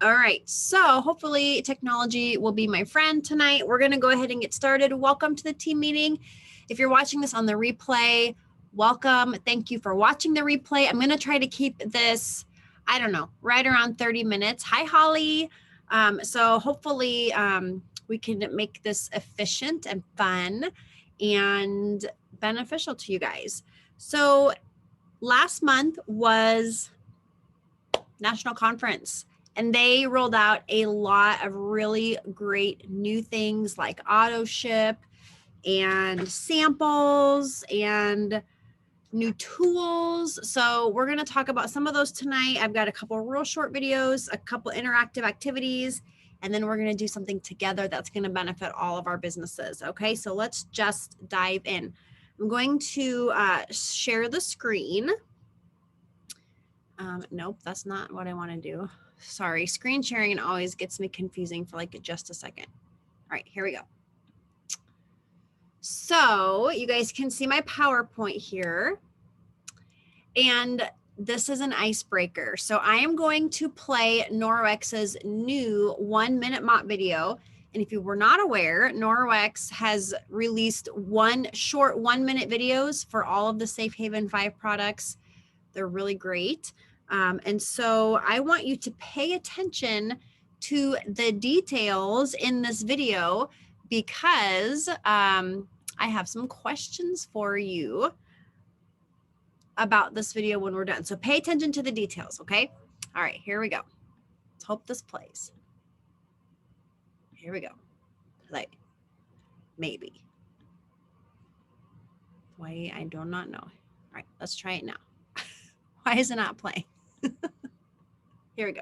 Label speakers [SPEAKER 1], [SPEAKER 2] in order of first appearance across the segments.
[SPEAKER 1] All right, so hopefully technology will be my friend tonight. We're going to go ahead and get started. Welcome to the team meeting. If you're watching this on the replay, welcome. Thank you for watching the replay. I'm going to try to keep this, I don't know, right around 30 minutes. Hi, Holly. So hopefully we can make this efficient and fun and beneficial to you guys. So last month was National Conference. And they rolled out a lot of really great new things like auto ship and samples and new tools. So we're going to talk about some of those tonight. I've got a couple of real short videos, a couple interactive activities, and then we're going to do something together that's going to benefit all of our businesses. Okay, so let's just dive in. I'm going to share the screen. Nope, that's not what I want to do. Sorry, screen sharing always gets me confusing for like just a second. All right, here we go. So you guys can see my PowerPoint here. And this is an icebreaker. So I am going to play Norwex's new 1-minute mop video. And if you were not aware, Norwex has released short 1-minute videos for all of the Safe Haven 5 products. They're really great. And so I want you to pay attention to the details in this video because I have some questions for you about this video when we're done. So pay attention to the details, okay? All right, here we go. Let's hope this plays. Here we go. Play. Maybe. Why? I do not know. All right, let's try it now. Why is it not playing? Here we go.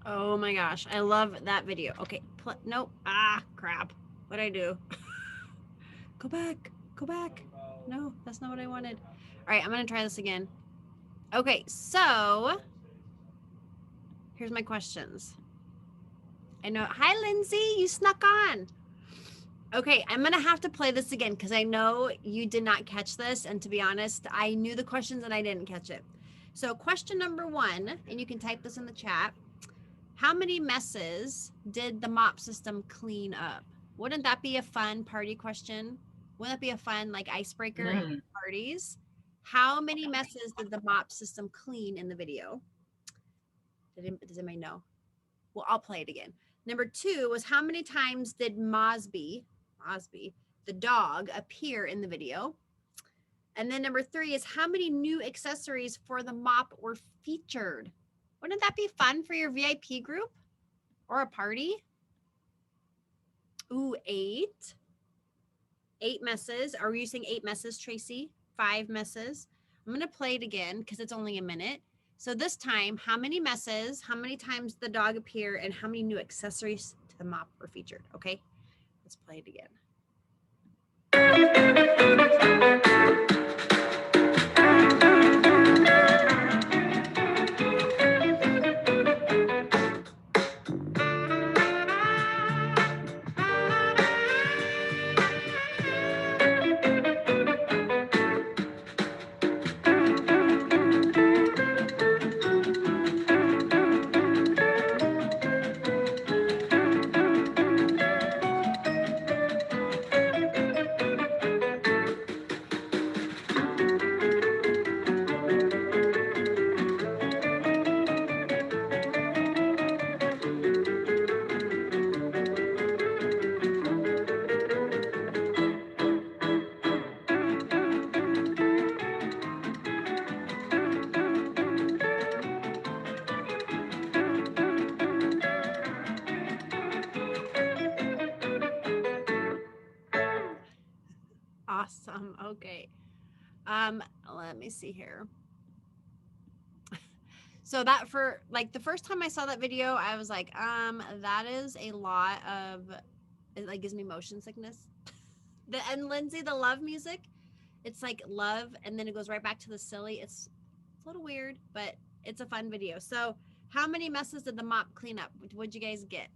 [SPEAKER 1] Oh my gosh, I love that video. Okay, nope. Crap. What'd I do? Go back. Go back. No, that's not what I wanted. All right, I'm going to try this again. Okay, so here's my questions. I know. Hi, Lindsay. You snuck on. Okay, I'm going to have to play this again because I know you did not catch this. And to be honest, I knew the questions and I didn't catch it. So question number 1, and you can type this in the chat. How many messes did the mop system clean up? Wouldn't that be a fun party question? Wouldn't that be a fun like icebreaker at parties? How many messes did the mop system clean in the video? Does anybody know? Well, I'll play it again. Number 2 was how many times did Mosby, the dog, appear in the video? And then number 3 is how many new accessories for the mop were featured? Wouldn't that be fun for your VIP group or a party? Ooh, 8. 8 messes. Are we using 8 messes, Tracy? 5 messes. I'm going to play it again because it's only a minute. So this time, how many messes, how many times the dog appear, and how many new accessories to the mop were featured? Okay, let's play it again. Awesome. Okay. Let me see here. So that for like the first time I saw that video, I was like, that is a lot of, it like gives me motion sickness. And Lindsay, the love music, it's like love and then it goes right back to the silly. It's a little weird, but it's a fun video. So how many messes did the mop clean up? What'd you guys get?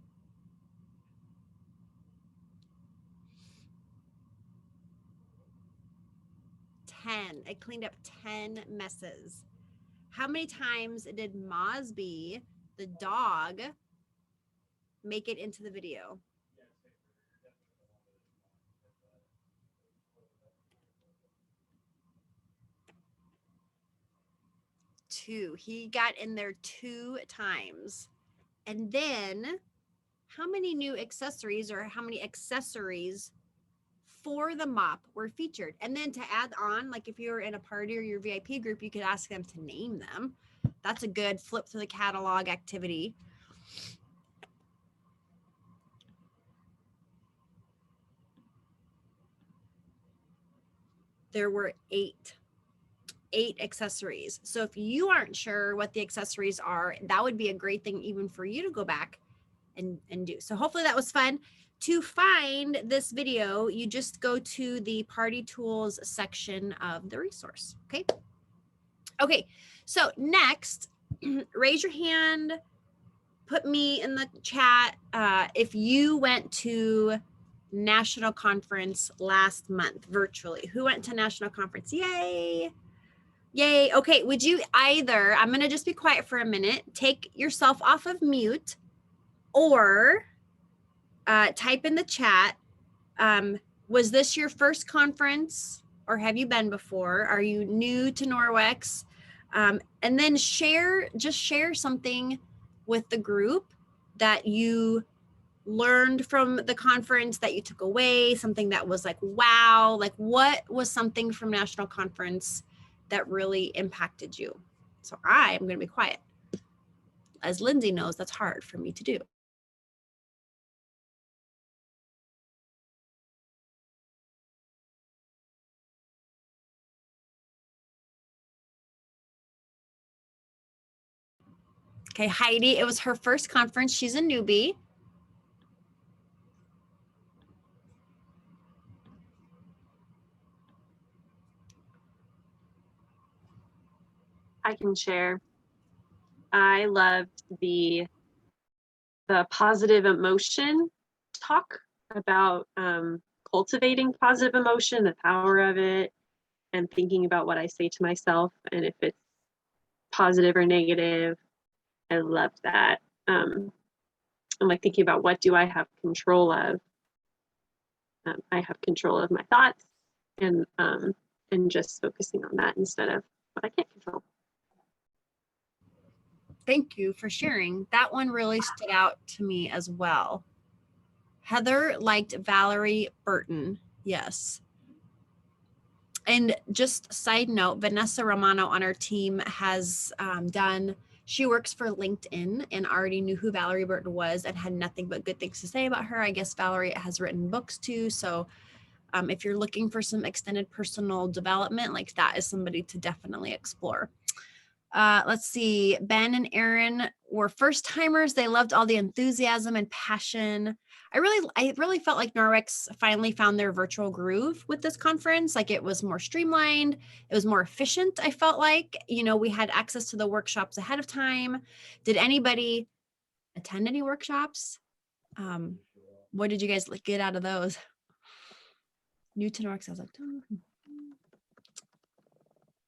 [SPEAKER 1] 10. It cleaned up 10 messes. How many times did Mosby, the dog, make it into the video? 2. He got in there 2 times. And then how many new accessories or how many accessories for the mop were featured? And then to add on, like if you're in a party or your VIP group, you could ask them to name them. That's a good flip through the catalog activity. There were 8 accessories. So if you aren't sure what the accessories are, that would be a great thing even for you to go back and do. So hopefully that was fun. To find this video, you just go to the party tools section of the resource. Okay. Okay. So next, raise your hand, put me in the chat if you went to national conference last month virtually. Who went to national conference? Yay. Yay. Okay. Would you either, I'm going to just be quiet for a minute, take yourself off of mute or type in the chat. Was this your first conference or have you been before? Are you new to Norwex? And then just share something with the group that you learned from the conference that you took away, something that was like, wow, like what was something from national conference that really impacted you? So I am going to be quiet. As Lindsay knows, that's hard for me to do. Okay, Heidi, it was her first conference. She's a newbie.
[SPEAKER 2] I can share. I loved the positive emotion talk about cultivating positive emotion, the power of it, and thinking about what I say to myself and if it's positive or negative. I loved that. I'm like thinking about what do I have control of? I have control of my thoughts and just focusing on that instead of what I can't control.
[SPEAKER 1] Thank you for sharing. That one really stood out to me as well. Heather liked Valerie Burton. Yes. And just side note, Vanessa Romano on our team has she works for LinkedIn and already knew who Valerie Burton was and had nothing but good things to say about her. I guess Valerie has written books too. So if you're looking for some extended personal development, like that is somebody to definitely explore. Let's see. Ben and Aaron were first timers. They loved all the enthusiasm and passion. I really felt like Norwex finally found their virtual groove with this conference. Like it was more streamlined. It was more efficient. I felt like, we had access to the workshops ahead of time. Did anybody attend any workshops? What did you guys get out of those? New to Norwex, I was like,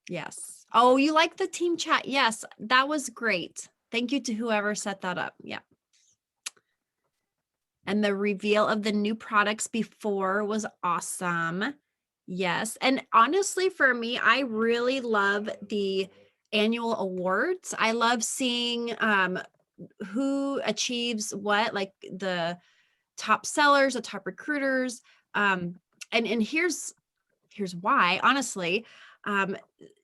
[SPEAKER 1] yes. Oh, you like the team chat? Yes, that was great. Thank you to whoever set that up. Yeah. And the reveal of the new products before was awesome. Yes. And honestly, for me, I really love the annual awards. I love seeing who achieves what, like the top sellers, the top recruiters. And here's why, honestly.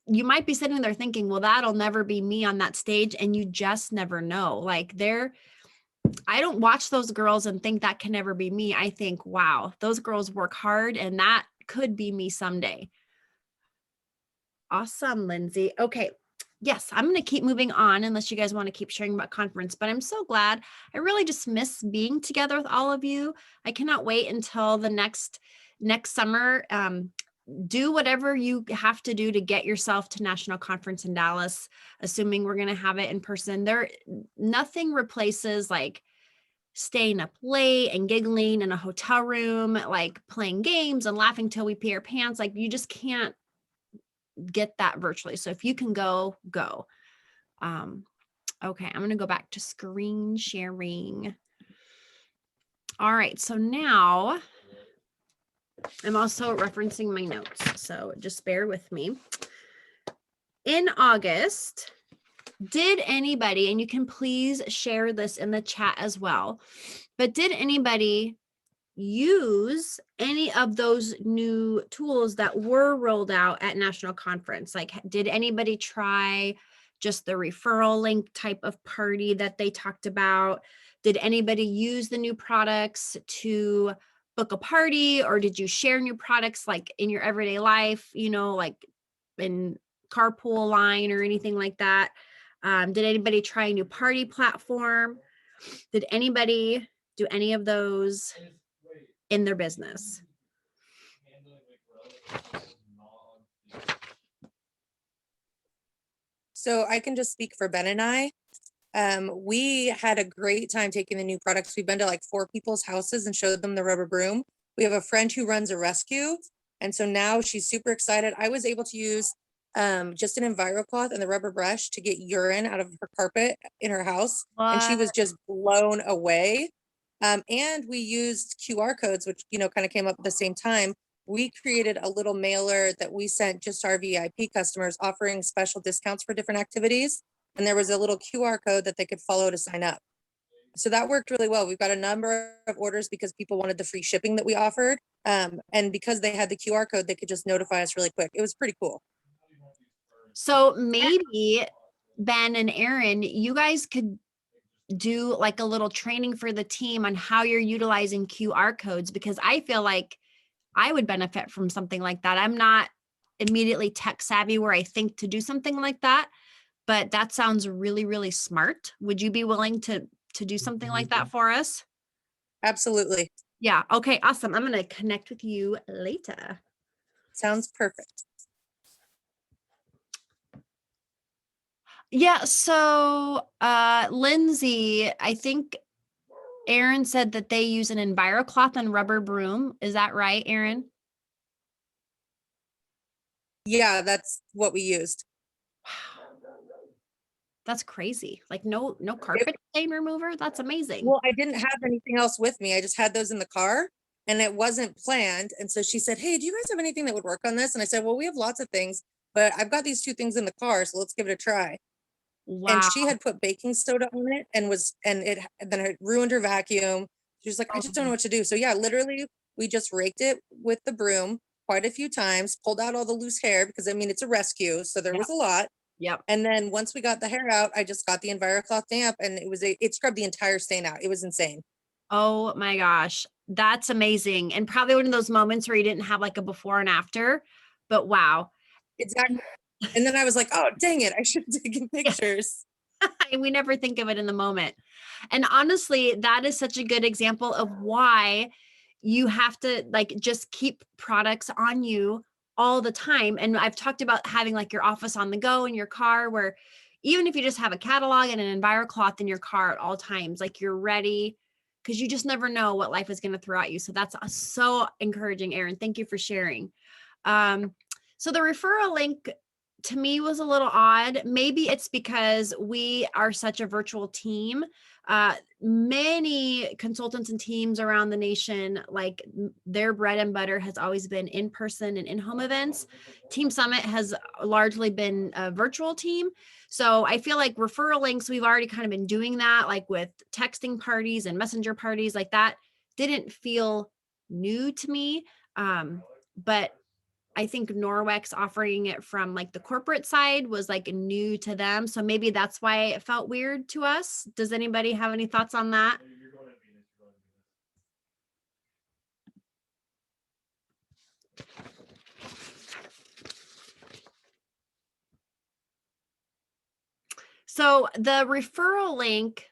[SPEAKER 1] You might be sitting there thinking, well, that'll never be me on that stage. And you just never know. Like I don't watch those girls and think that can never be me. I think, wow, those girls work hard and that could be me someday. Awesome, Lindsay. Okay. Yes, I'm going to keep moving on unless you guys want to keep sharing about conference, but I'm so glad. I really just miss being together with all of you. I cannot wait until the next summer. Do whatever you have to do to get yourself to National Conference in Dallas, assuming we're going to have it in person. Nothing replaces like staying up late and giggling in a hotel room, like playing games and laughing till we pee our pants. Like you just can't get that virtually. So if you can go. Okay, I'm going to go back to screen sharing. All right, so now I'm also referencing my notes, so just bear with me. In August, did anybody, and you can please share this in the chat as well, but did anybody use any of those new tools that were rolled out at National Conference? Like, did anybody try just the referral link type of party that they talked about? Did anybody use the new products to book a party, or did you share new products like in your everyday life, like in carpool line or anything like that? Did anybody try a new party platform? Did anybody do any of those in their business?
[SPEAKER 3] So I can just speak for Ben and I. We had a great time taking the new products. We've been to like 4 people's houses and showed them the rubber broom. We have a friend who runs a rescue. And so now she's super excited. I was able to use just an EnviroCloth and the rubber brush to get urine out of her carpet in her house. And she was just blown away. And we used QR codes, which, kind of came up at the same time. We created a little mailer that we sent just our VIP customers offering special discounts for different activities. And there was a little QR code that they could follow to sign up. So that worked really well. We've got a number of orders because people wanted the free shipping that we offered. And because they had the QR code, they could just notify us really quick. It was pretty cool.
[SPEAKER 1] So maybe Ben and Aaron, you guys could do like a little training for the team on how you're utilizing QR codes, because I feel like I would benefit from something like that. I'm not immediately tech savvy where I think to do something like that, but that sounds really, really smart. Would you be willing to do something like that for us?
[SPEAKER 3] Absolutely.
[SPEAKER 1] Yeah. Okay. Awesome. I'm going to connect with you later.
[SPEAKER 3] Sounds perfect.
[SPEAKER 1] Yeah. So, Lindsay, I think Aaron said that they use an EnviroCloth and rubber broom. Is that right, Aaron?
[SPEAKER 3] Yeah, that's what we used.
[SPEAKER 1] That's crazy. Like no carpet stain remover. That's amazing.
[SPEAKER 3] Well, I didn't have anything else with me. I just had those in the car and it wasn't planned. And so she said, "Hey, do you guys have anything that would work on this?" And I said, "Well, we have lots of things, but I've got these 2 things in the car. So let's give it a try."
[SPEAKER 1] Wow.
[SPEAKER 3] And she had put baking soda on it and then it ruined her vacuum. She was like, "I just don't know what to do." So yeah, literally we just raked it with the broom quite a few times, pulled out all the loose hair because it's a rescue. So there was a lot.
[SPEAKER 1] Yep.
[SPEAKER 3] And then once we got the hair out, I just got the EnviroCloth damp and it scrubbed the entire stain out. It was insane.
[SPEAKER 1] Oh my gosh. That's amazing. And probably one of those moments where you didn't have like a before and after, but wow.
[SPEAKER 3] Exactly. And then I was like, "Oh, dang it. I should have taken pictures."
[SPEAKER 1] We never think of it in the moment. And honestly, that is such a good example of why you have to like just keep products on you all the time. And I've talked about having like your office on the go in your car, where even if you just have a catalog and an EnviroCloth in your car at all times, like you're ready, because you just never know what life is going to throw at you. So that's so encouraging, Aaron. Thank you for sharing. So the referral link to me was a little odd. Maybe it's because we are such a virtual team. Many consultants and teams around the nation, like their bread and butter has always been in person and in-home events. Team Summit has largely been a virtual team. So I feel like referral links, we've already kind of been doing that, like with texting parties and messenger parties, like that didn't feel new to me. But I think Norwex offering it from like the corporate side was like new to them. So maybe that's why it felt weird to us. Does anybody have any thoughts on that? So the referral link,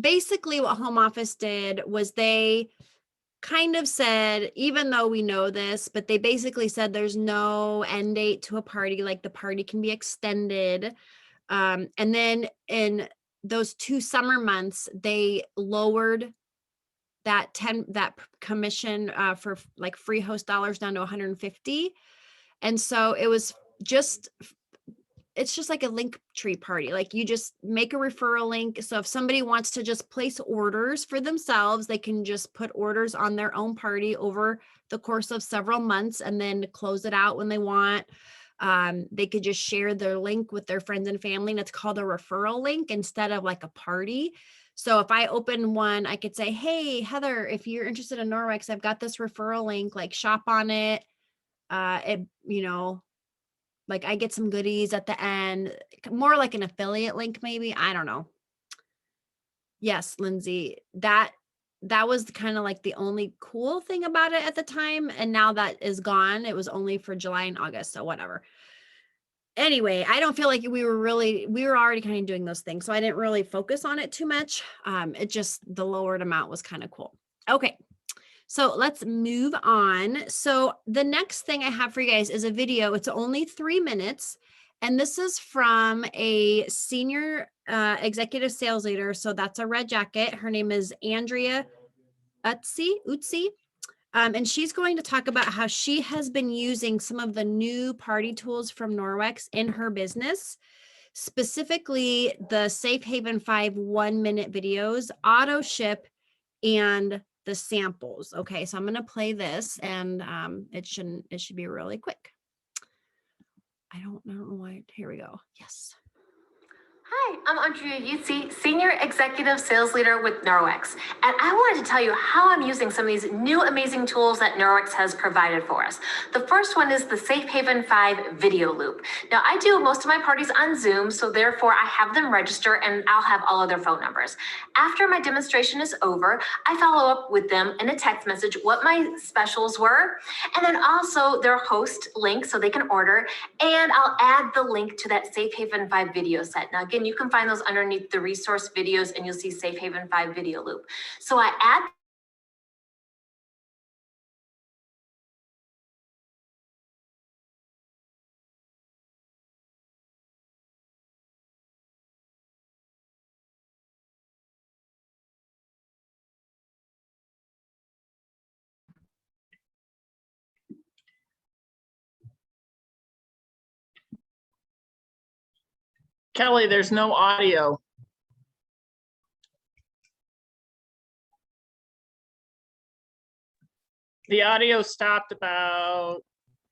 [SPEAKER 1] basically what home office did was they kind of said, even though we know this, but they basically said there's no end date to a party, like the party can be extended. And then in those 2 summer months, they lowered that commission for like free host dollars down to 150. And so it was just it's just like a link tree party. Like you just make a referral link. So if somebody wants to just place orders for themselves, they can just put orders on their own party over the course of several months and then close it out when they want. They could just share their link with their friends and family, and it's called a referral link instead of like a party. So if I open one, I could say, hey, Heather, if you're interested in Norwex, I've got this referral link, like shop on it. Like I get some goodies at the end, more like an affiliate link, maybe. I don't know. Yes, Lindsay, that was kind of like the only cool thing about it at the time. And now that is gone. It was only for July and August. So whatever. Anyway, I don't feel like we were already kind of doing those things. So I didn't really focus on it too much. It just, the lowered amount was kind of cool. Okay. So let's move on. So the next thing I have for you guys is a video. It's only 3 minutes. And this is from a senior executive sales leader. So that's a red jacket. Her name is Andrea Utsi. And she's going to talk about how she has been using some of the new party tools from Norwex in her business, specifically the Safe Haven 5 1-minute videos, auto ship, and the samples. Okay, so I'm going to play this, and it should be really quick. I don't know why. Here we go. Yes.
[SPEAKER 4] Hi, I'm Andrea Yutzi, Senior Executive Sales Leader with Norwex, and I wanted to tell you how I'm using some of these new amazing tools that Norwex has provided for us. The first one is the Safe Haven 5 video loop. Now, I do most of my parties on Zoom, so therefore I have them register and I'll have all of their phone numbers. After my demonstration is over, I follow up with them in a text message what my specials were, and then also their host link so they can order, and I'll add the link to that Safe Haven 5 video set. Now, again, you can find those underneath the resource videos and you'll see Safe Haven 5 video loop. So I add
[SPEAKER 5] Kelly, there's no audio. The audio stopped about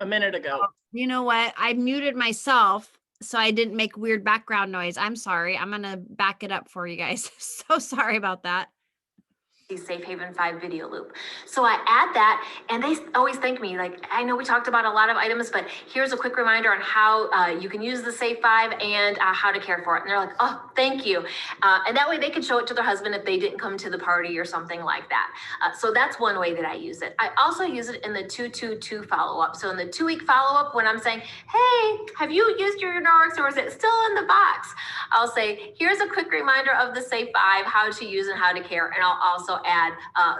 [SPEAKER 5] a minute ago.
[SPEAKER 1] You know what? I muted myself so I didn't make weird background noise. I'm sorry. I'm going to back it up for you guys. So sorry about that.
[SPEAKER 4] Safe Haven 5 video loop. So I add that, and they always thank me. Like, I know we talked about a lot of items, but here's a quick reminder on how you can use the Safe 5 and how to care for it. And they're like, oh, thank you. And that way they can show it to their husband if they didn't come to the party or something like that. So that's one way that I use it. I also use it in the 2-2-2 follow-up. So in the 2-week follow-up, when I'm saying, hey, have you used your Norwex or is it still in the box? I'll say, here's a quick reminder of the Safe 5, how to use and how to care. And I'll also add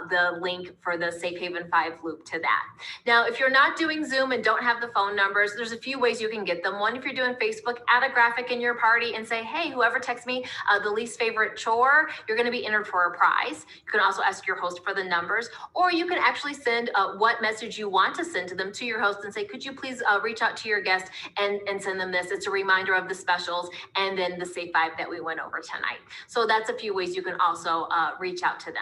[SPEAKER 4] the link for the Safe Haven 5 loop to that. Now, if you're not doing Zoom and don't have the phone numbers, there's a few ways you can get them. One, if you're doing Facebook, add a graphic in your party and say, hey, whoever texts me the least favorite chore, you're going to be entered for a prize. You can also ask your host for the numbers, or you can actually send what message you want to send to them to your host and say, could you please reach out to your guest and send them this? It's a reminder of the specials and then the Safe 5 that we went over tonight. So that's a few ways you can also reach out to them.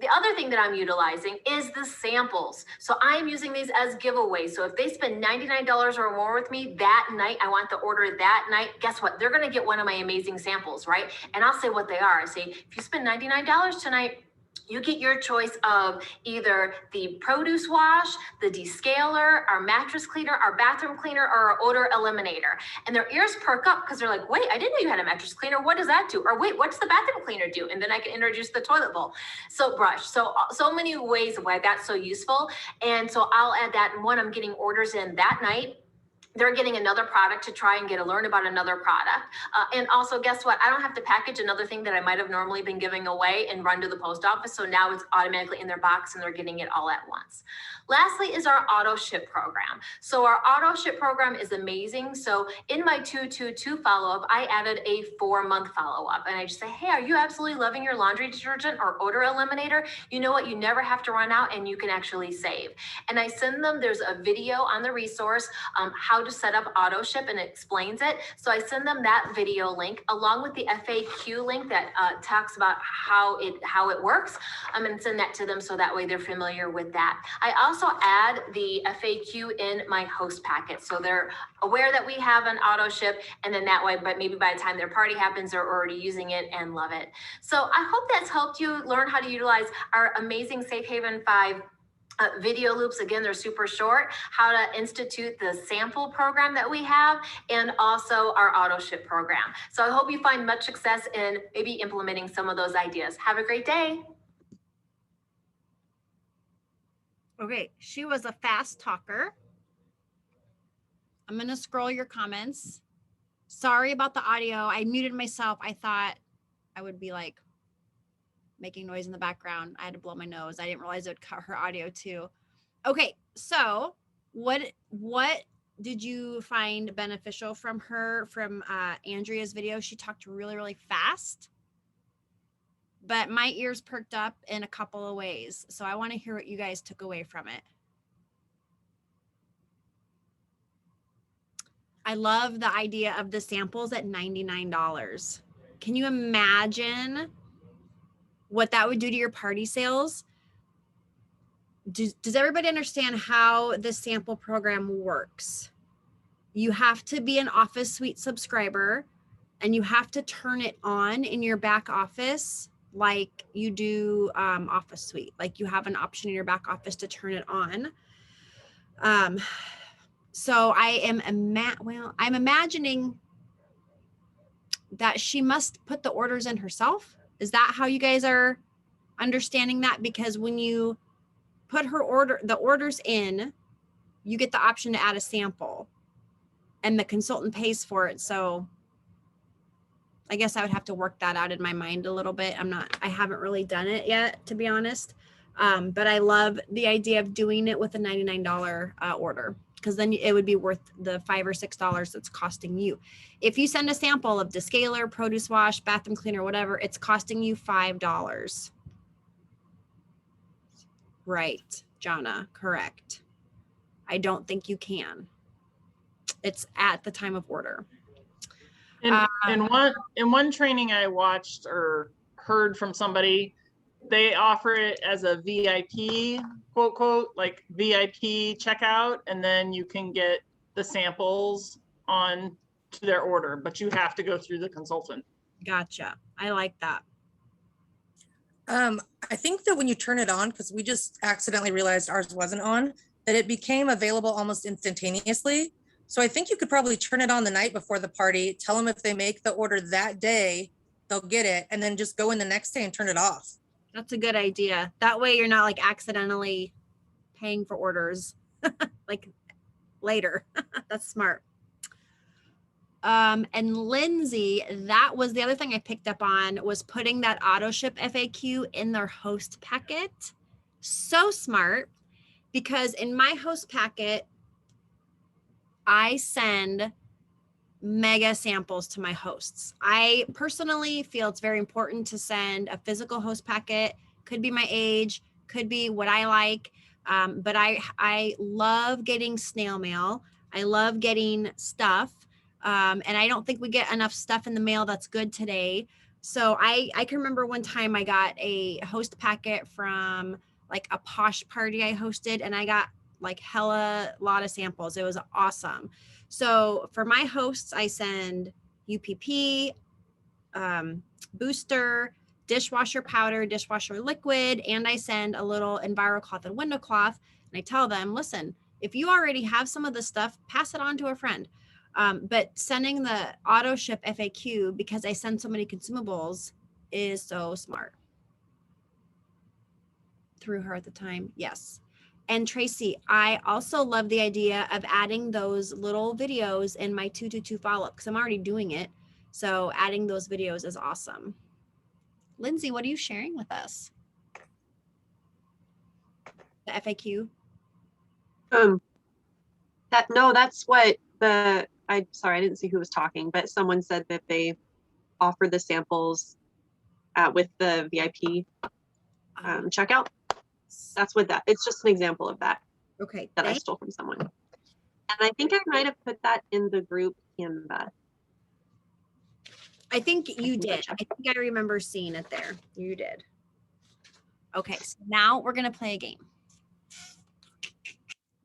[SPEAKER 4] The other thing that I'm utilizing is the samples. So I'm using these as giveaways. So if they spend $99 or more with me that night, I want the order that night, guess what? They're going to get one of my amazing samples, right? And I'll say what they are. I say, if you spend $99 tonight, you get your choice of either the produce wash, the descaler, our mattress cleaner, our bathroom cleaner, or our odor eliminator. And their ears perk up because they're like, wait, I didn't know you had a mattress cleaner. What does that do? Or wait, what's the bathroom cleaner do? And then I can introduce the toilet bowl. So brush. So many ways why that's so useful. And so I'll add that. And one, I'm getting orders in that night. they're getting another product to try and learn about another product. And also, guess what? I don't have to package another thing that I might have normally been giving away and run to the post office. So now it's automatically in their box and they're getting it all at once. Lastly is our auto ship program. So our auto ship program is amazing. So in my 222 follow-up, I added a 4-month follow-up. And I just say, hey, are you absolutely loving your laundry detergent or odor eliminator? You know what? You never have to run out and you can actually save. And I send them, there's a video on the resource, how to set up auto ship, and it explains it. So I send them that video link along with the FAQ link that talks about how it works. I'm going to send that to them so that way they're familiar with that. I also add the FAQ in my host packet, so they're aware that we have an auto ship, and then that way, but maybe by the time their party happens, they're already using it and love it. So I hope that's helped you learn how to utilize our amazing Safe Haven 5 video loops. Again, they're super short. How to institute the sample program that we have, and also our auto ship program. So I hope you find much success in maybe implementing some of those ideas. Have a great day.
[SPEAKER 1] Okay, she was a fast talker. I'm gonna scroll your comments. Sorry about the audio. I muted myself. I thought I would be like making noise in the background. I had to blow my nose. I didn't realize it would cut her audio too. Okay, so what did you find beneficial from Andrea's video? She talked really, really fast, but my ears perked up in a couple of ways. So I want to hear what you guys took away from it. I love the idea of the samples at $99. Can you imagine what that would do to your party sales? Does everybody understand how the sample program works? You have to be an Office Suite subscriber, and you have to turn it on in your back office like you do Office Suite. Like you have an option in your back office to turn it on. So I'm imagining that she must put the orders in herself. Is that how you guys are understanding that? Because when you put the orders in, you get the option to add a sample and the consultant pays for it. So I guess I would have to work that out in my mind a little bit. I haven't really done it yet, to be honest. But I love the idea of doing it with a $99 order, because then it would be worth the $5 or $6 that's costing you. If you send a sample of descaler, produce wash, bathroom cleaner, whatever, it's costing you $5. Right, Jonna, correct. I don't think you can. It's at the time of order.
[SPEAKER 5] In one training I watched or heard from somebody, they offer it as a VIP, quote, quote, like VIP checkout, and then you can get the samples on to their order, but you have to go through the consultant.
[SPEAKER 1] Gotcha. I like that.
[SPEAKER 3] I think that when you turn it on, because we just accidentally realized ours wasn't on, that it became available almost instantaneously. So I think you could probably turn it on the night before the party, tell them if they make the order that day, they'll get it, and then just go in the next day and turn it off.
[SPEAKER 1] That's a good idea. That way you're not like accidentally paying for orders like later. That's smart. And Lindsay, that was the other thing I picked up on, was putting that auto ship FAQ in their host packet. So smart, because in my host packet, I send mega samples to my hosts. I personally feel it's very important to send a physical host packet. Could be my age, could be what I like. But I love getting snail mail. I love getting stuff. And I don't think we get enough stuff in the mail that's good today. So I can remember one time I got a host packet from like a posh party I hosted, and I got like hella lot of samples. It was awesome. So for my hosts, I send UPP, booster, dishwasher powder, dishwasher liquid, and I send a little EnviroCloth and window cloth. And I tell them, listen, if you already have some of this stuff, pass it on to a friend. But sending the auto ship FAQ, because I send so many consumables, is so smart. Through her at the time, yes. And Tracy, I also love the idea of adding those little videos in my 222 follow-up because I'm already doing it. So adding those videos is awesome. Lindsay, what are you sharing with us? The FAQ?
[SPEAKER 2] That's what sorry, I didn't see who was talking, but someone said that they offered the samples with the VIP checkout. That's what it's just an example of that
[SPEAKER 1] Okay.
[SPEAKER 2] I stole from someone. And I think I might have put that in the group Canva.
[SPEAKER 1] I think you
[SPEAKER 2] can go
[SPEAKER 1] did.
[SPEAKER 2] check.
[SPEAKER 1] I think I remember seeing it there. You did. Okay, so now we're gonna play a game.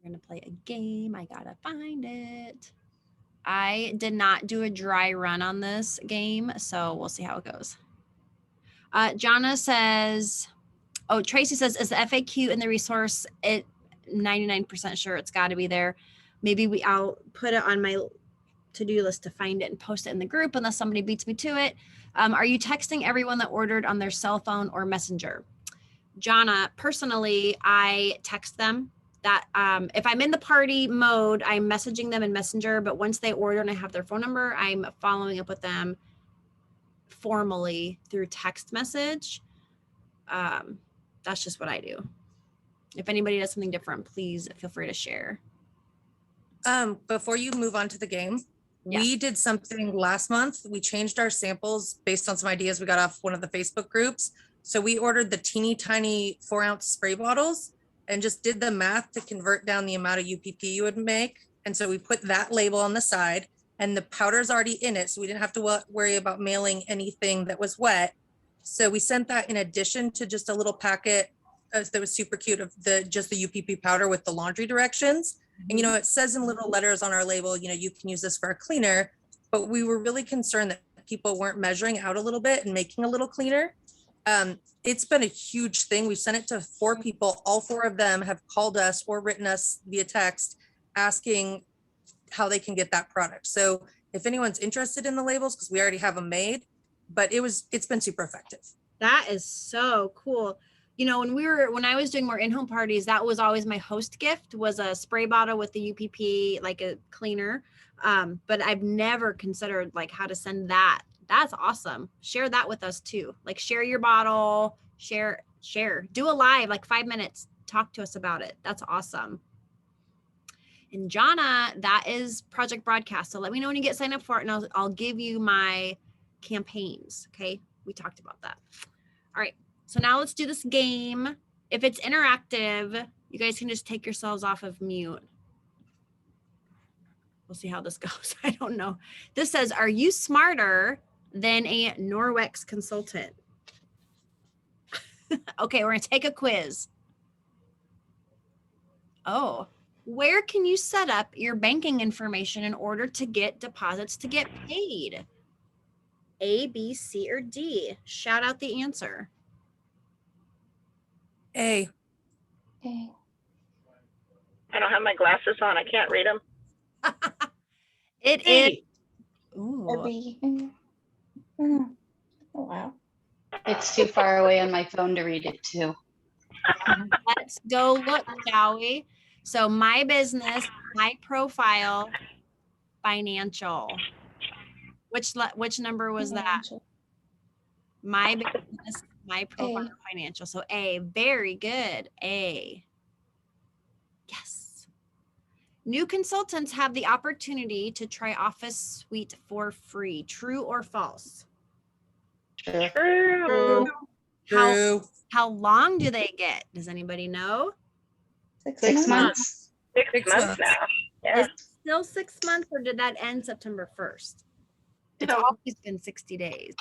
[SPEAKER 1] We're gonna play a game. I gotta find it. I did not do a dry run on this game, so we'll see how it goes. Jonna says, oh, Tracy says, is the FAQ in the resource? 99% sure it's got to be there. Maybe I'll put it on my to-do list to find it and post it in the group unless somebody beats me to it. Are you texting everyone that ordered on their cell phone or messenger? Jonna, personally, I text them that if I'm in the party mode, I'm messaging them in Messenger, but once they order and I have their phone number, I'm following up with them formally through text message. That's just what I do. If anybody does something different, please feel free to share.
[SPEAKER 3] Before you move on to the game,
[SPEAKER 1] Yeah.
[SPEAKER 3] we did something last month. We changed our samples based on some ideas we got off one of the Facebook groups. So we ordered the teeny tiny 4-ounce spray bottles and just did the math to convert down the amount of UPP you would make. And so we put that label on the side and the powder's already in it. So we didn't have to worry about mailing anything that was wet. So we sent that in addition to just a little packet that was super cute of just the UPP powder with the laundry directions. And, you know, it says in little letters on our label, you know, you can use this for a cleaner, but we were really concerned that people weren't measuring out a little bit and making a little cleaner. It's been a huge thing. We've sent it to 4 people. All 4 of them have called us or written us via text asking how they can get that product. So if anyone's interested in the labels, because we already have them made, but it's been super effective.
[SPEAKER 1] That is so cool. You know, when I was doing more in-home parties, that was always my host gift, was a spray bottle with the UPP, like a cleaner. But I've never considered like how to send that. That's awesome. Share that with us too. Like share your bottle, share, do a live, like 5 minutes, talk to us about it. That's awesome. And Jonna, that is Project Broadcast. So let me know when you get signed up for it and I'll give you my campaigns. Okay. We talked about that. All right. So now let's do this game. If it's interactive, you guys can just take yourselves off of mute. We'll see how this goes. I don't know. This says, are you smarter than a Norwex consultant? Okay, we're gonna take a quiz. Oh, where can you set up your banking information in order to get deposits to get paid? A, B, C, or D? Shout out the answer.
[SPEAKER 3] A.
[SPEAKER 6] Okay.
[SPEAKER 7] I don't have my glasses on. I can't read them.
[SPEAKER 1] It is.
[SPEAKER 5] Hey,
[SPEAKER 6] Or
[SPEAKER 1] Ooh.
[SPEAKER 6] B. Oh, wow.
[SPEAKER 8] It's too far away on my phone to read it too.
[SPEAKER 1] Let's go look, shall we? So my business, high profile, financial. Which number was that?
[SPEAKER 6] Financial.
[SPEAKER 1] My business, my profile,
[SPEAKER 6] A.
[SPEAKER 1] financial. So A, very good. A. Yes. New consultants have the opportunity to try Office Suite for free. True or false?
[SPEAKER 8] True.
[SPEAKER 7] True.
[SPEAKER 3] True.
[SPEAKER 1] How long do they get? Does anybody know?
[SPEAKER 8] 6 months.
[SPEAKER 7] 6
[SPEAKER 3] 6
[SPEAKER 7] months
[SPEAKER 3] months.
[SPEAKER 7] now. Yeah.
[SPEAKER 1] Is it still 6 months or did that end September 1st? It's
[SPEAKER 2] No.
[SPEAKER 1] always been 60 days.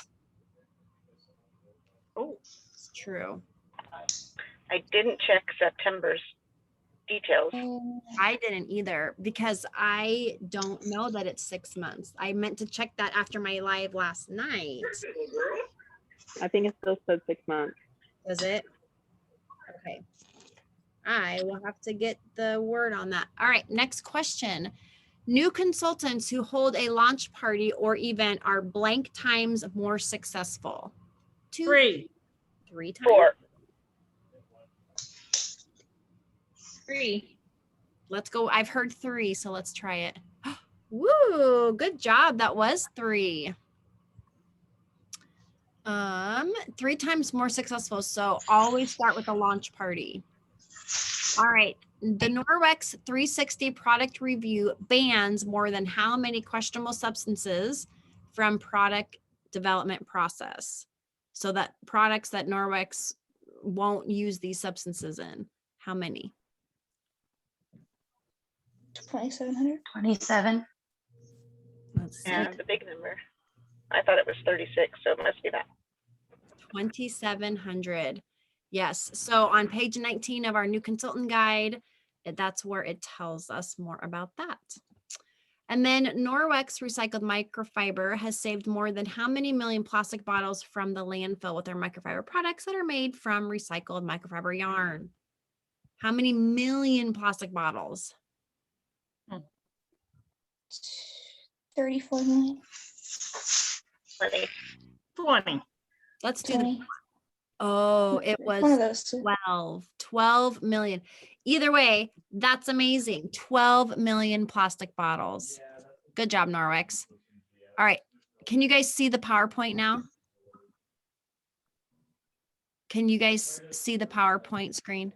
[SPEAKER 7] Oh,
[SPEAKER 1] It's true.
[SPEAKER 7] I didn't check September's details.
[SPEAKER 1] I didn't either because I don't know that it's 6 months. I meant to check that after my live last night.
[SPEAKER 9] I think it still said 6 months.
[SPEAKER 1] Does it? Okay. I will have to get the word on that. All right, next question. New consultants who hold a launch party or event are blank times more successful. 2,
[SPEAKER 5] 3.
[SPEAKER 1] 3 times.
[SPEAKER 7] 4.
[SPEAKER 6] 3.
[SPEAKER 1] Let's go. I've heard 3, so let's try it. Woo, good job. That was 3. 3 times more successful. So always start with a launch party. All right. The Norwex 360 product review bans more than how many questionable substances from product development process? So that products that Norwex won't use these substances in, how many?
[SPEAKER 6] 2,700.
[SPEAKER 8] 27.
[SPEAKER 1] Let's see.
[SPEAKER 7] Yeah, the big number. I thought it was 36, so it must be that.
[SPEAKER 1] 2,700. Yes. So on page 19 of our new consultant guide, that's where it tells us more about that. And then Norwex recycled microfiber has saved more than how many million plastic bottles from the landfill with their microfiber products that are made from recycled microfiber yarn? How many million plastic bottles?
[SPEAKER 6] 34 million.
[SPEAKER 7] 20.
[SPEAKER 5] 20.
[SPEAKER 1] Let's do the
[SPEAKER 6] 20.
[SPEAKER 1] Oh, it
[SPEAKER 6] One of
[SPEAKER 1] was
[SPEAKER 6] those two.
[SPEAKER 1] 12 million. Either way, that's amazing. 12 million plastic bottles. Good job, Norwex. All right. Can you guys see the PowerPoint now? Can you guys see the PowerPoint screen?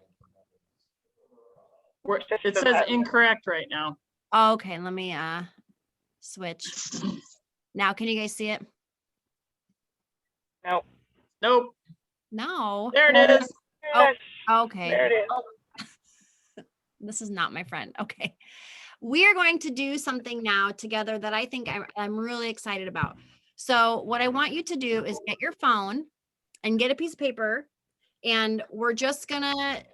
[SPEAKER 5] It says incorrect right now.
[SPEAKER 1] Oh, okay, let me switch. Now, can you guys see it?
[SPEAKER 7] Nope.
[SPEAKER 5] Nope.
[SPEAKER 1] No.
[SPEAKER 5] There it is.
[SPEAKER 1] Oh,
[SPEAKER 7] Yes,
[SPEAKER 1] okay.
[SPEAKER 7] there it is.
[SPEAKER 1] This is not my friend. Okay. We are going to do something now together that I think I'm really excited about. So what I want you to do is get your phone and get a piece of paper, and we're just gonna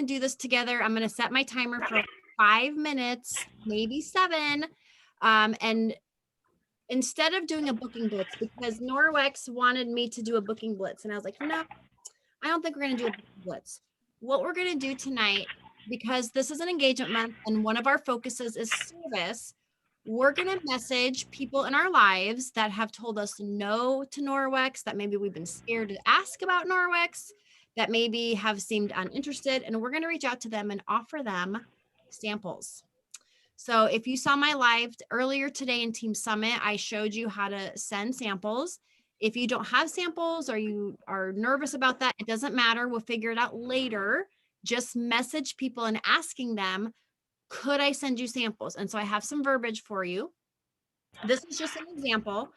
[SPEAKER 1] do this together. I'm gonna set my timer for 5 minutes, maybe 7. And instead of doing a booking blitz, because Norwex wanted me to do a booking blitz, and I was like, no, I don't think we're gonna do a booking blitz. What we're gonna do tonight, because this is an engagement month and one of our focuses is service, we're gonna message people in our lives that have told us no to Norwex, that maybe we've been scared to ask about Norwex, that maybe have seemed uninterested, and we're gonna reach out to them and offer them samples. So if you saw my live earlier today in Team Summit, I showed you how to send samples. If you don't have samples or you are nervous about that, it doesn't matter. We'll figure it out later. Just message people and asking them, could I send you samples? And so I have some verbiage for you. This is just an example,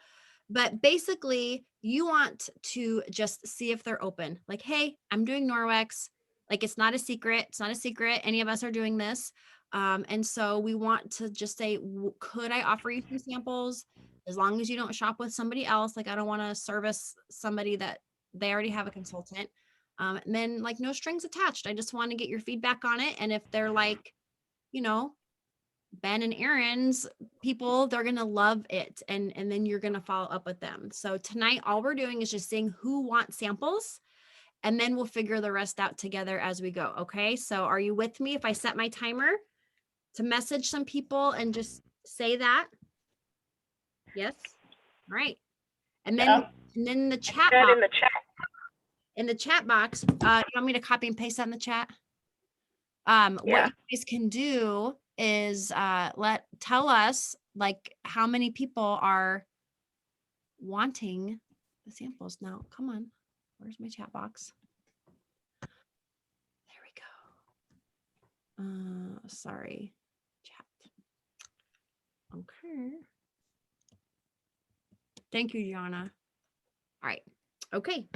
[SPEAKER 1] but basically you want to just see if they're open. Like, hey, I'm doing Norwex. Like, it's not a secret. It's not a secret. Any of us are doing this. And so we want to just say, could I offer you some samples? As long as you don't shop with somebody else. Like, I don't want to service somebody that they already have a consultant. And then like no strings attached. I just want to get your feedback on it. And if they're like, you know, Ben and Aaron's people, they're going to love it. And then you're going to follow up with them. So tonight, all we're doing is just seeing who wants samples, and then we'll figure the rest out together as we go. Okay. So are you with me if I set my timer to message some people and just say that? Yes. All right. And then, the chat
[SPEAKER 7] That
[SPEAKER 1] box,
[SPEAKER 7] in the chat.
[SPEAKER 1] in the chat box, you want me to copy and paste that in the chat?
[SPEAKER 7] Yeah.
[SPEAKER 1] What you guys can do is tell us like how many people are wanting the samples. Now, come on, where's my chat box? There we go. Sorry, chat. Okay. Thank you, Gianna. All right. Okay.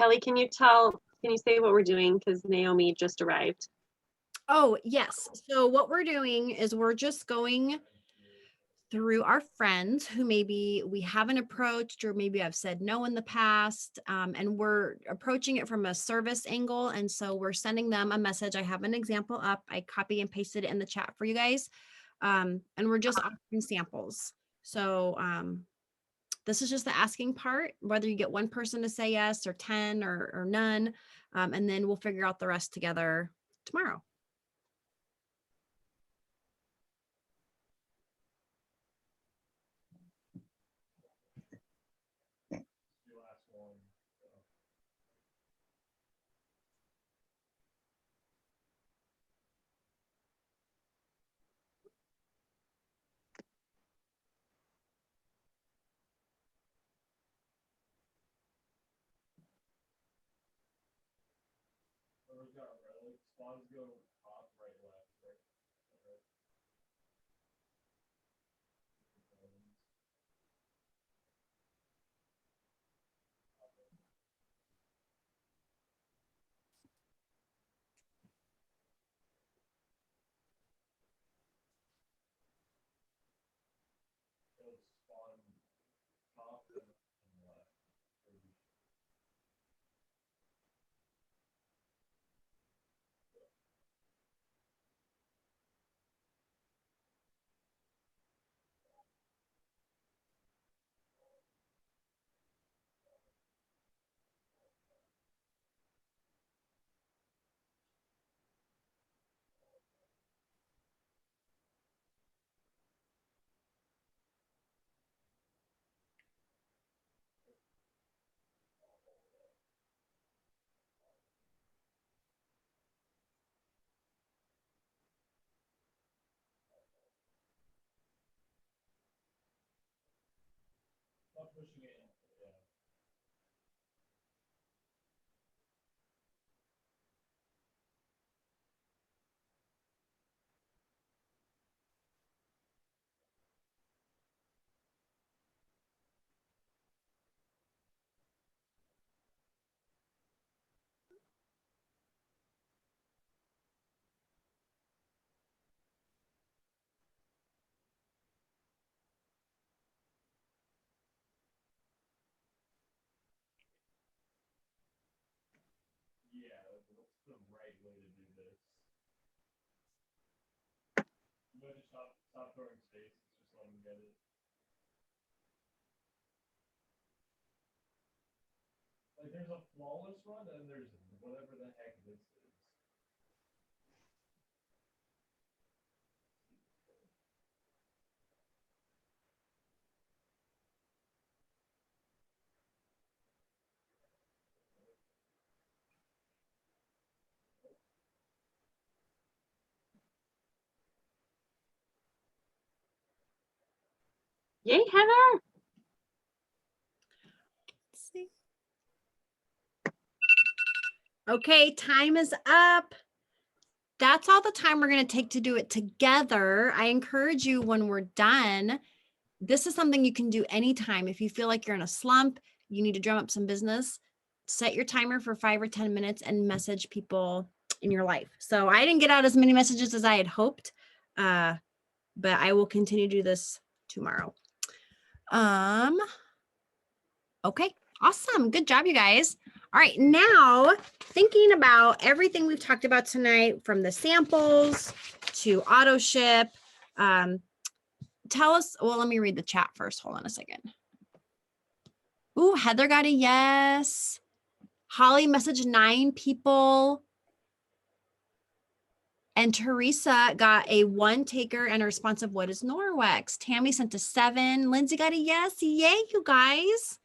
[SPEAKER 2] Kelly, can you say what we're doing? Because Naomi just arrived.
[SPEAKER 1] Oh, yes. So what we're doing is we're just going through our friends who maybe we haven't approached or maybe I've said no in the past. And we're approaching it from a service angle. And so we're sending them a message. I have an example up. I copy and pasted it in the chat for you guys. And we're just offering samples. So this is just the asking part, whether you get one person to say yes or 10 or none. And then we'll figure out the rest together tomorrow.
[SPEAKER 2] Yay, Heather.
[SPEAKER 1] Let's see. Okay, time is up. That's all the time we're going to take to do it together. I encourage you when we're done, this is something you can do anytime. If you feel like you're in a slump, you need to drum up some business, set your timer for 5 or 10 minutes and message people in your life. So I didn't get out as many messages as I had hoped, but I will continue to do this tomorrow. Okay, awesome. Good job, you guys. All right, now thinking about everything we've talked about tonight, from the samples to auto ship, tell us, well, let me read the chat first. Hold on a second. Ooh, Heather got a yes. Holly messaged 9 people. And Teresa got a 1 taker and a response of what is Norwex. Tammy sent a 7. Lindsay got a yes. Yay, you guys.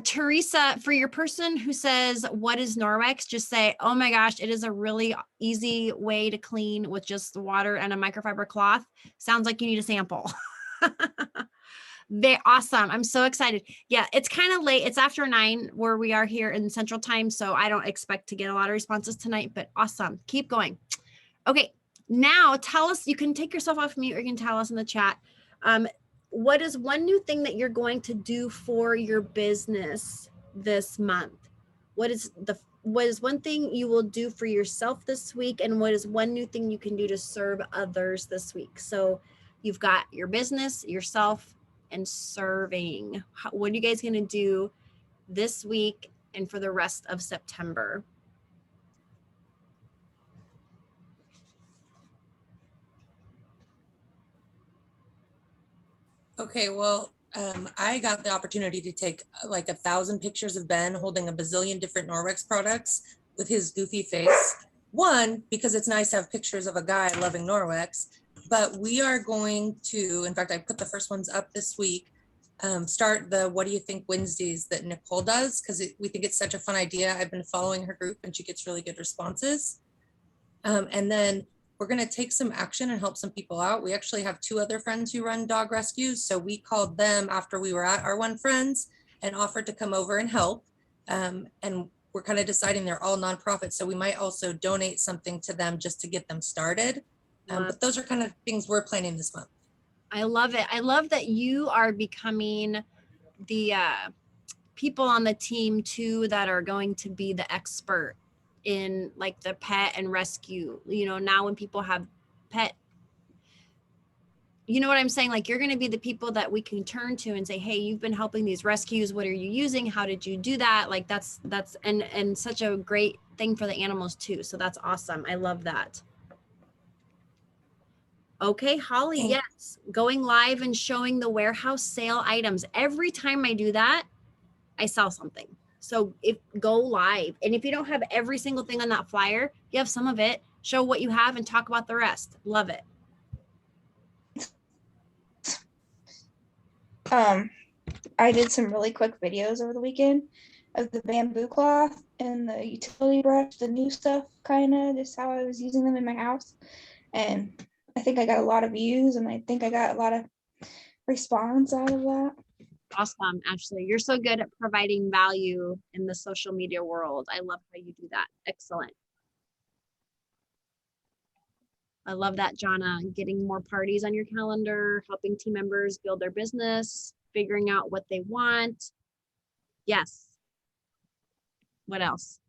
[SPEAKER 1] Teresa, for your person who says, what is Norwex? Just say, oh my gosh, it is a really easy way to clean with just water and a microfiber cloth. Sounds like you need a sample. Very awesome. I'm so excited. Yeah, it's kind of late. It's after 9 where we are here in Central Time. So I don't expect to get a lot of responses tonight, but awesome. Keep going. Okay, now tell us, you can take yourself off mute or you can tell us in the chat. What is one new thing that you're going to do for your business this month? what is one thing you will do for yourself this week, and what is one new thing you can do to serve others this week? So you've got your business, yourself, and serving. What are you guys going to do this week and for the rest of September?
[SPEAKER 3] Okay, well, I got the opportunity to take like 1,000 pictures of Ben holding a bazillion different Norwex products with his goofy face. One, because it's nice to have pictures of a guy loving Norwex, but we are going to, in fact, I put the first ones up this week, start the What Do You Think Wednesdays that Nicole does, because we think it's such a fun idea. I've been following her group and she gets really good responses. And then we're going to take some action and help some people out. We actually have 2 other friends who run dog rescues. So we called them after we were at our One Friends and offered to come over and help. And we're kind of deciding they're all nonprofits. So we might also donate something to them just to get them started. But those are kind of things we're planning this month.
[SPEAKER 1] I love it. I love that you are becoming the people on the team too that are going to be the expert in like the pet and rescue. You know, now when people have pet, you know what I'm saying? Like you're going to be the people that we can turn to and say, hey, you've been helping these rescues. What are you using? How did you do that? Like that's and such a great thing for the animals too. So that's awesome. I love that. Okay, Holly, yes. Going live and showing the warehouse sale items. Every time I do that, I sell something. So go live. And if you don't have every single thing on that flyer, you have some of it, show what you have and talk about the rest. Love it.
[SPEAKER 6] I did some really quick videos over the weekend of the bamboo cloth and the utility brush, the new stuff, kind of just how I was using them in my house. And I think I got a lot of views and I think I got a lot of response out of that.
[SPEAKER 1] Awesome, Ashley. You're so good at providing value in the social media world. I love how you do that. Excellent. I love that, Jonna. Getting more parties on your calendar, helping team members build their business, figuring out what they want. Yes. What else?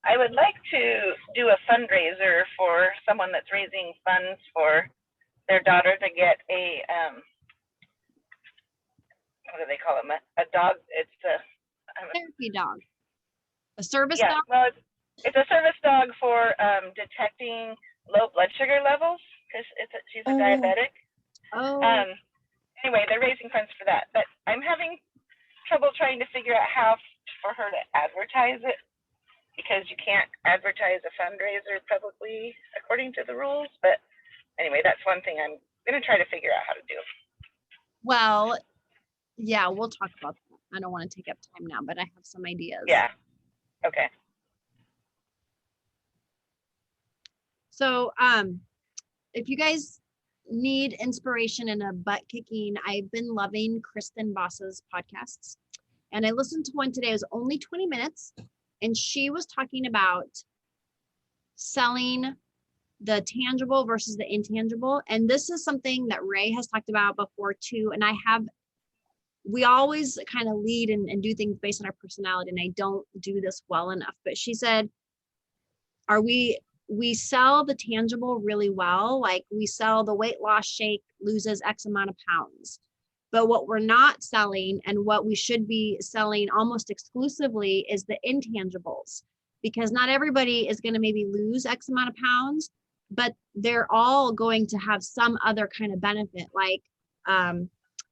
[SPEAKER 7] I would like to do a fundraiser for someone that's raising funds for their daughter to get a, what do they call them? A dog. It's a
[SPEAKER 1] therapy dog. A service
[SPEAKER 7] yeah,
[SPEAKER 1] dog?
[SPEAKER 7] well, it's a service dog for detecting low blood sugar levels because she's a diabetic.
[SPEAKER 1] Oh.
[SPEAKER 7] Anyway, they're raising funds for that, but I'm having trouble trying to figure out how for her to advertise it because you can't advertise a fundraiser publicly according to the rules. But anyway, that's one thing I'm going to try to figure out how to do.
[SPEAKER 1] Well, yeah, we'll talk about that. I don't want to take up time now, but I have some ideas.
[SPEAKER 7] Yeah. Okay.
[SPEAKER 1] So, if you guys need inspiration and a butt kicking, I've been loving Kristen Voss's podcasts. And I listened to one today. It was only 20 minutes. And she was talking about selling the tangible versus the intangible. And this is something that Ray has talked about before too. And we always kind of lead and do things based on our personality. And I don't do this well enough. But she said, we sell the tangible really well. Like we sell the weight loss shake loses X amount of pounds. But what we're not selling and what we should be selling almost exclusively is the intangibles, because not everybody is going to maybe lose X amount of pounds, but they're all going to have some other kind of benefit. Like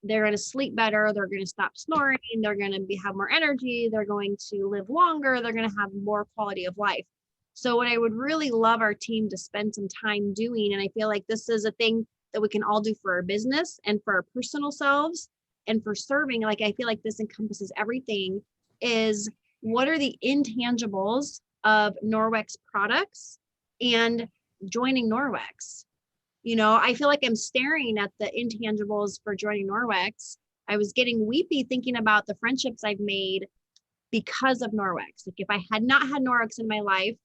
[SPEAKER 1] they're going to sleep better. They're going to stop snoring. They're going to have more energy. They're going to live longer. They're going to have more quality of life. So what I would really love our team to spend some time doing, and I feel like this is a thing that we can all do for our business and for our personal selves and for serving, like I feel like this encompasses everything, is what are the intangibles of Norwex products and joining Norwex? You know, I feel like I'm staring at the intangibles for joining Norwex. I was getting weepy thinking about the friendships I've made because of Norwex. Like if I had not had Norwex in my life,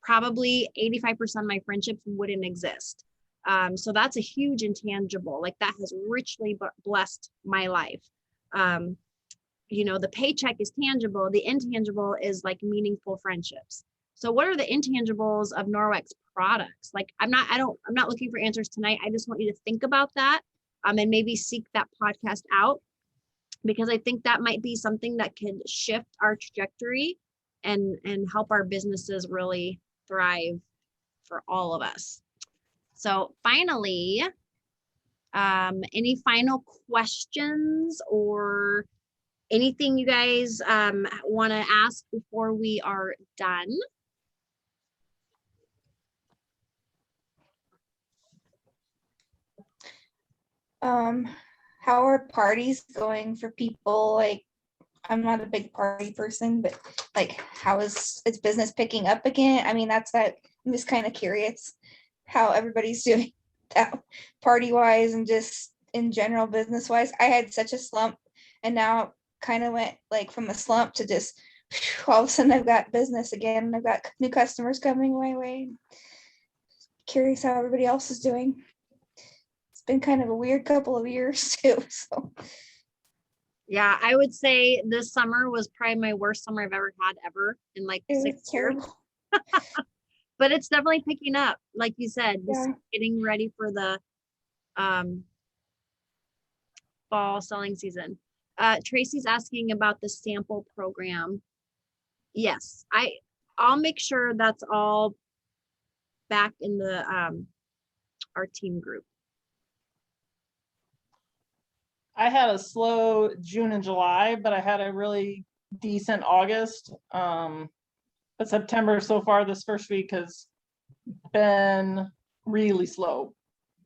[SPEAKER 1] probably 85% of my friendships wouldn't exist. So that's a huge intangible. Like that has richly blessed my life. you know, the paycheck is tangible. The intangible is like meaningful friendships. So what are the intangibles of Norwex products? Like, I'm not looking for answers tonight. I just want you to think about that, and maybe seek that podcast out, because I think that might be something that could shift our trajectory and help our businesses really thrive for all of us. So finally, any final questions or anything you guys want to ask before we are done?
[SPEAKER 6] How are parties going for people? Like, I'm not a big party person, but like, how is business picking up again? I mean, I'm just kind of curious how everybody's doing that party wise and just in general business wise. I had such a slump, and now kind of went like from a slump to just all of a sudden I've got business again, and I've got new customers coming my way. Curious how everybody else is doing. It's been kind of a weird couple of years too. So
[SPEAKER 1] Yeah, I would say this summer was probably my worst summer I've ever had in like
[SPEAKER 6] it
[SPEAKER 1] 6
[SPEAKER 6] was
[SPEAKER 1] years.
[SPEAKER 6] terrible.
[SPEAKER 1] But it's definitely picking up, like you said, just
[SPEAKER 6] Yeah.
[SPEAKER 1] getting ready for the fall selling season. Tracy's asking about the sample program. Yes, I'll make sure that's all back in the our team group.
[SPEAKER 5] I had a slow June and July, but I had a really decent August. But September so far, this first week has been really slow.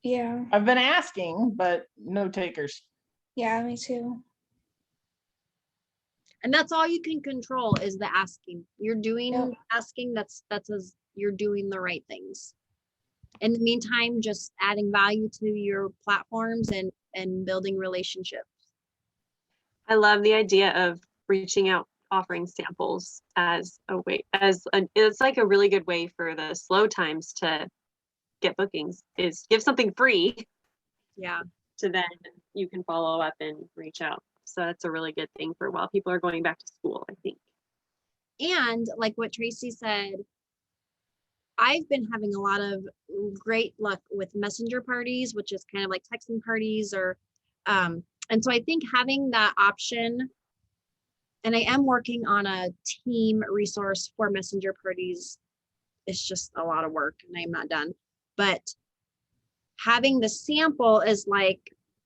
[SPEAKER 6] Yeah.
[SPEAKER 5] I've been asking, but no takers.
[SPEAKER 6] Yeah, me too.
[SPEAKER 1] And that's all you can control is the asking. You're doing
[SPEAKER 6] Yep.
[SPEAKER 1] asking, that's as you're doing the right things. In the meantime, just adding value to your platforms and building relationships.
[SPEAKER 2] I love the idea of reaching out, offering samples as a way, it's like a really good way for the slow times to get bookings, is give something free.
[SPEAKER 1] Yeah.
[SPEAKER 2] To then you can follow up and reach out. So that's a really good thing for while people are going back to school, I think.
[SPEAKER 1] And like what Tracy said, I've been having a lot of great luck with messenger parties, which is kind of like texting parties or, and so I think having that option, and I am working on a team resource for messenger parties. It's just a lot of work and I'm not done, but having the sample is like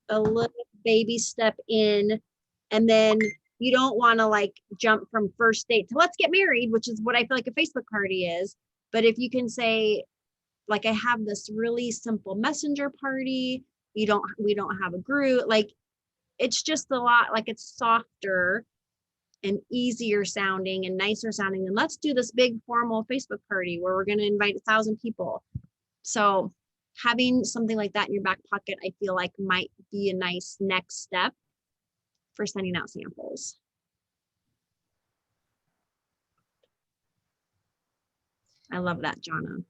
[SPEAKER 1] a little baby step in, and then you don't want to like jump from first date to let's get married, which is what I feel like a Facebook party is. But if you can say, like, I have this really simple messenger party, we don't have a group, like it's just a lot, like it's softer and easier sounding and nicer sounding than let's do this big formal Facebook party where we're going to invite 1,000 people. So having something like that in your back pocket, I feel like might be a nice next step for sending out samples. I love that, Jonna.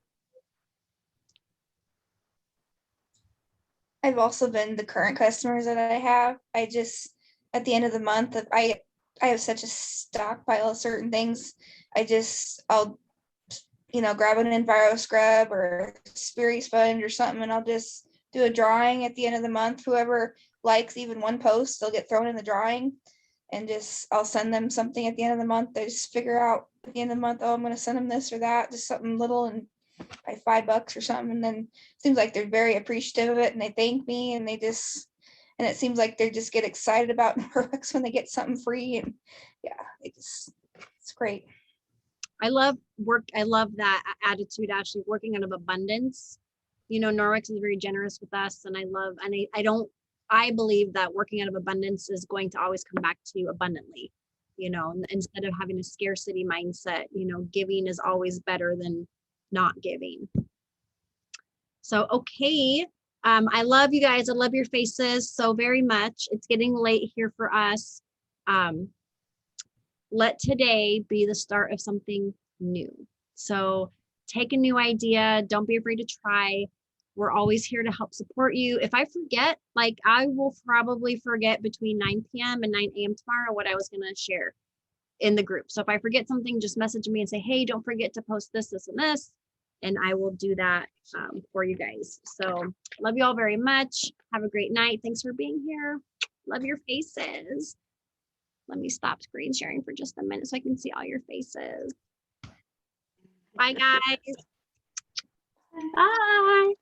[SPEAKER 6] I've also been the current customers that I have. I just, at the end of the month, I have such a stockpile of certain things. I'll grab an Enviro scrub or Sperry sponge or something, and I'll just do a drawing at the end of the month. Whoever likes even one post, they'll get thrown in the drawing, and I'll send them something at the end of the month. They just figure out at the end of the month, oh, I'm going to send them this or that, just something little, and by $5 or something. And then it seems like they're very appreciative of it, and they thank me, and and it seems like they just get excited about Norwex when they get something free. And yeah, it's great.
[SPEAKER 1] I love that attitude, Ashley, working out of abundance. Norwex is very generous with us, and I believe that working out of abundance is going to always come back to you abundantly. Instead of having a scarcity mindset, giving is always better than not giving. So, okay. I love you guys. I love your faces so very much. It's getting late here for us. Let today be the start of something new. So take a new idea. Don't be afraid to try. We're always here to help support you. If I forget, like I will probably forget between 9 p.m. and 9 a.m. tomorrow what I was going to share in the group. So if I forget something, just message me and say, hey, don't forget to post this, this, and this. And I will do that for you guys. So love you all very much. Have a great night. Thanks for being here. Love your faces. Let me stop screen sharing for just a minute so I can see all your faces. Bye, guys.
[SPEAKER 2] Bye.